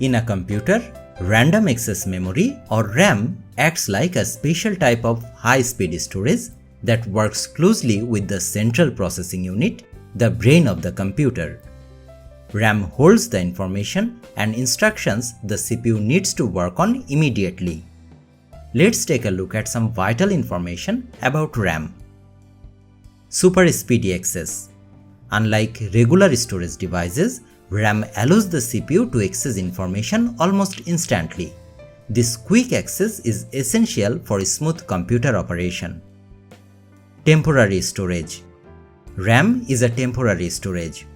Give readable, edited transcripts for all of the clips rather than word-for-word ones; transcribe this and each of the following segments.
In a computer, random access memory or RAM acts like a special type of high-speed storage that works closely with the central processing unit, the brain of the computer. RAM holds the information and instructions the CPU needs to work on immediately. Let's take a look at some vital information about RAM. Super speedy access. Unlike regular storage devices, RAM allows the CPU to access information almost instantly. This quick access is essential for smooth computer operation. Temporary storage. RAM is a temporary storage.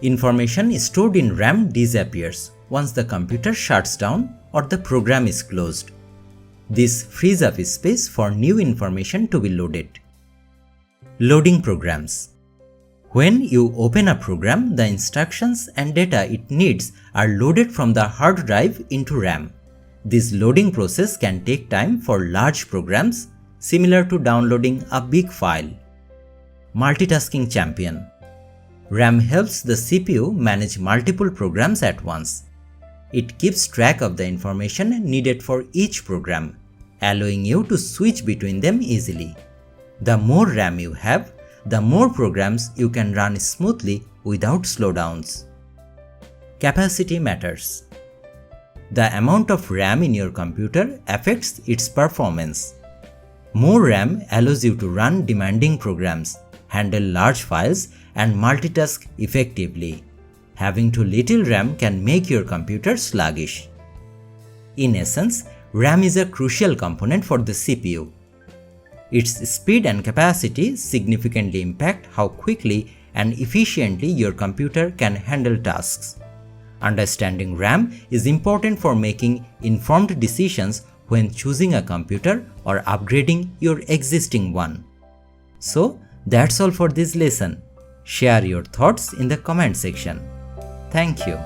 Information stored in RAM disappears once the computer shuts down or the program is closed. This frees up space for new information to be loaded. Loading programs. When you open a program, the instructions and data it needs are loaded from the hard drive into RAM. This loading process can take time for large programs, similar to downloading a big file. Multitasking champion. RAM helps the CPU manage multiple programs at once. It keeps track of the information needed for each program, allowing you to switch between them easily. The more RAM you have, the more programs you can run smoothly without slowdowns. Capacity matters. The amount of RAM in your computer affects its performance. More RAM allows you to run demanding programs, handle large files, and multitask effectively. Having too little RAM can make your computer sluggish. In essence, RAM is a crucial component for the CPU. Its speed and capacity significantly impact how quickly and efficiently your computer can handle tasks. Understanding RAM is important for making informed decisions when choosing a computer or upgrading your existing one. So, that's all for this lesson. Share your thoughts in the comment section. Thank you.